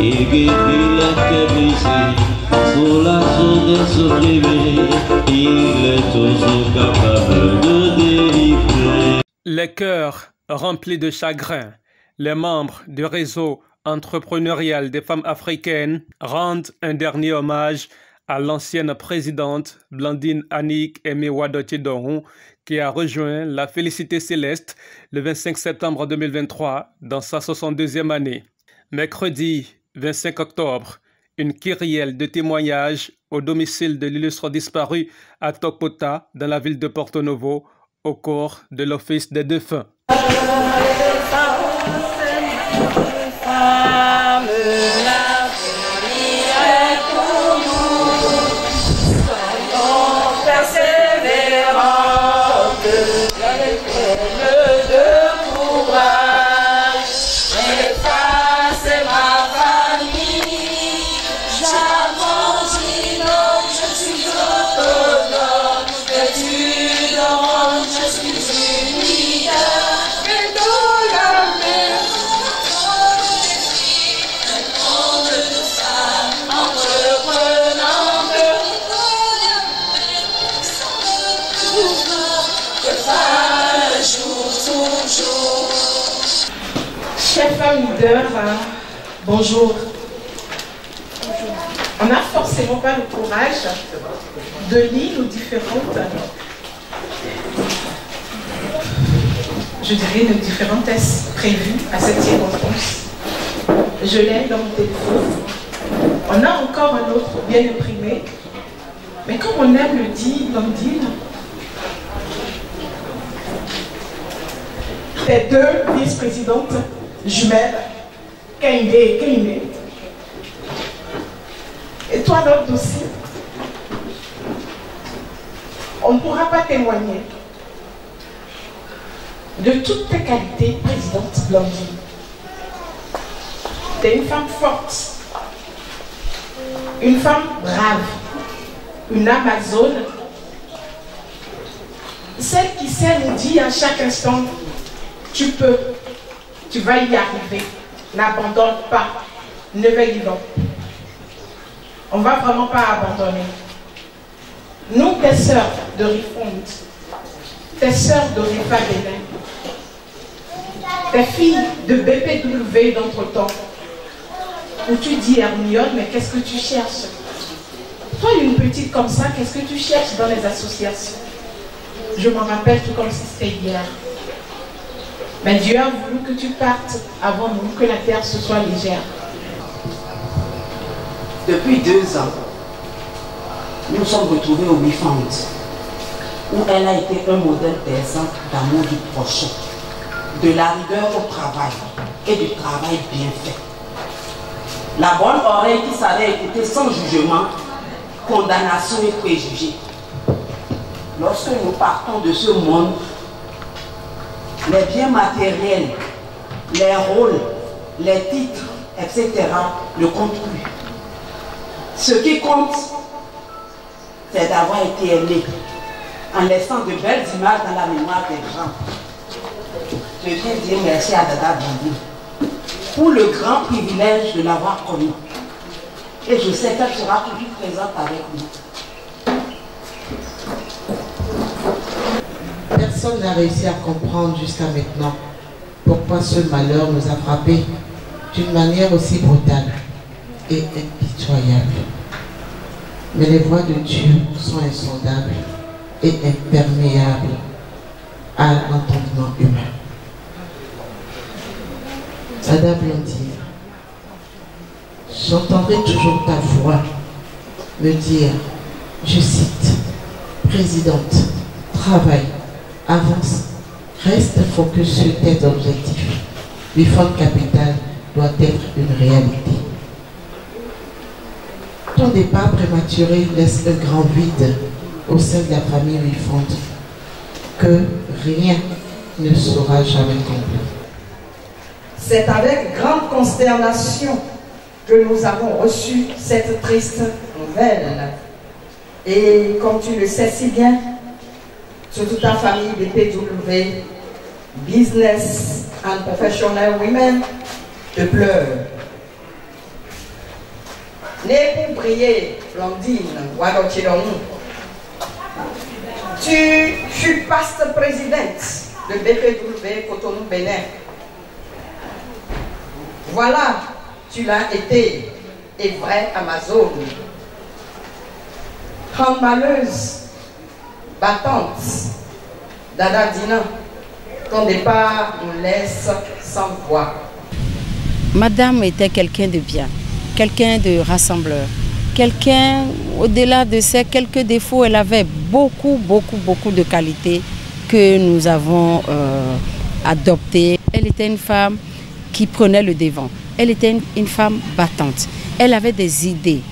il guérit les cœurs brisés, sous la sourdesse opprimée, il est toujours capable de délivrer. Les cœurs remplis de chagrin, les membres du réseau entrepreneurial des femmes africaines rendent un dernier hommage à l'ancienne présidente Blandine Annick Aimé Wadoti-Doron qui a rejoint la Félicité Céleste le 25 septembre 2023 dans sa 62e année. Mercredi 25 octobre, une kyrielle de témoignages au domicile de l'illustre disparu à Tokpota dans la ville de Porto Novo au cours de l'Office des défunts. Chers femmes leaders, bonjour. On n'a forcément pas le courage de lire nos différentes, nos différentes prévues à cette circonstance. Je l'ai dans mon téléphone. On a encore un autre bien imprimé, mais comme on aime le dire, Blandine, les deux vice-présidentes jumelles, Kende et Kende. Et toi, l'autre aussi, on ne pourra pas témoigner de toutes tes qualités, présidente Blandine. Tu es une femme forte, une femme brave, une amazone, celle qui sait nous dire à chaque instant, tu peux, tu vas y arriver, n'abandonne pas, ne veillons. On ne va vraiment pas abandonner. Nous, tes sœurs de Rifond, tes sœurs de Rifa Bénin, tes filles de BPW d'entre-temps, où tu dis Hermione, mais qu'est-ce que tu cherches? Toi, une petite comme ça, qu'est-ce que tu cherches dans les associations? Je m'en rappelle tout comme si c'était hier. Mais Dieu a voulu que tu partes avant nous, que la terre se soit légère. Depuis 2 ans, nous nous sommes retrouvés au Rifond, où elle a été un modèle d'exemple d'amour du prochain, de la rigueur au travail et du travail bien fait. La bonne oreille qui savait écouter sans jugement, condamnation et préjugés. Lorsque nous partons de ce monde, les biens matériels, les rôles, les titres, etc. ne comptent plus. Ce qui compte, c'est d'avoir été aimé, en laissant de belles images dans la mémoire des gens. Je viens dire merci à Dada Blandine pour le grand privilège de l'avoir connue. Et je sais qu'elle sera toujours présente avec nous. Personne n'a réussi à comprendre jusqu'à maintenant pourquoi ce malheur nous a frappés d'une manière aussi brutale et impitoyable. Mais les voies de Dieu sont insondables et imperméables à l'entendement humain. Dada Blandine, j'entendrai toujours ta voix me dire, je cite, présidente, travaille, avance, reste focus sur tes objectifs. Rifond Capital doit être une réalité. Ton départ prématuré laisse un grand vide au sein de la famille Rifond que rien ne saura jamais combler. C'est avec grande consternation que nous avons reçu cette triste nouvelle. Et comme tu le sais si bien, sur toute ta famille BPW, Business and Professional Women, te pleure. Né pour briller, Blandine Wadochilong. Tu fus past présidente de BPW Cotonou Bénin. Voilà, tu l'as été, et vraie Amazone. Trembaleuse, battante, Dada Dina, ton départ nous laisse sans voix. Madame était quelqu'un de bien, quelqu'un de rassembleur, quelqu'un, au-delà de ses quelques défauts, elle avait beaucoup de qualités que nous avons adoptées. Elle était une femme qui prenait le devant. Elle était une femme battante. Elle avait des idées.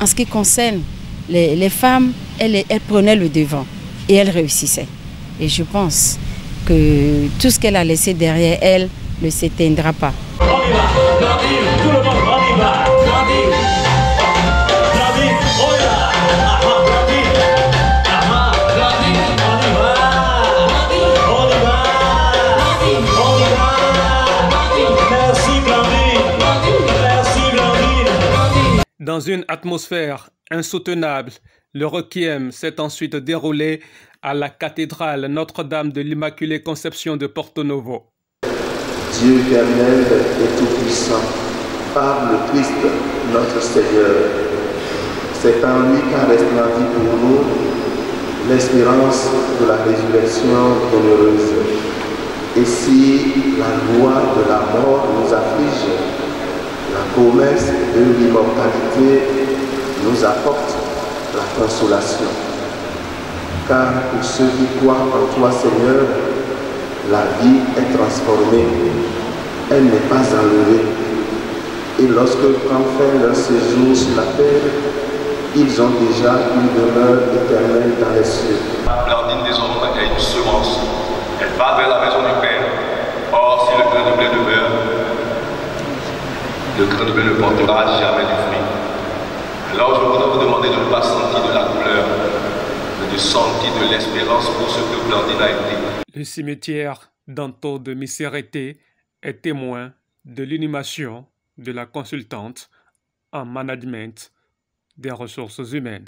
En ce qui concerne les femmes, elle prenait le devant et elle réussissait. Et je pense que tout ce qu'elle a laissé derrière elle ne s'éteindra pas. On y va, Blandine, tout le monde, on y va, Blandine, Blandine, oh là, Blandine, Blandine, on y va, on y va, on y va, merci Blandine, merci Blandine. Dans une atmosphère insoutenable, le requiem s'est ensuite déroulé à la cathédrale Notre-Dame de l'Immaculée Conception de Porto Novo. Dieu éternel et tout-puissant, par le Christ notre Seigneur, c'est en lui qu'a resplendit pour nous l'espérance de la résurrection douloureuse. Et si la loi de la mort nous afflige, la promesse de l'immortalité nous apporte la consolation. Car pour ceux qui croient en toi, Seigneur, la vie est transformée, elle n'est pas enlevée. Et lorsque prend fin leur séjour sur la terre, ils ont déjà une demeure éternelle dans les cieux. Blandine désormais est une semence. Elle va vers la maison du Père. Or, si le grain de blé demeure, le grain de blé ne portera jamais du fruit. Alors, je voudrais vous demander de ne pas sentir de la douleur, mais de sentir de l'espérance pour ce que Blandine a été. Le cimetière d'Anto de Miserete est témoin de l'inhumation de la consultante en management des ressources humaines.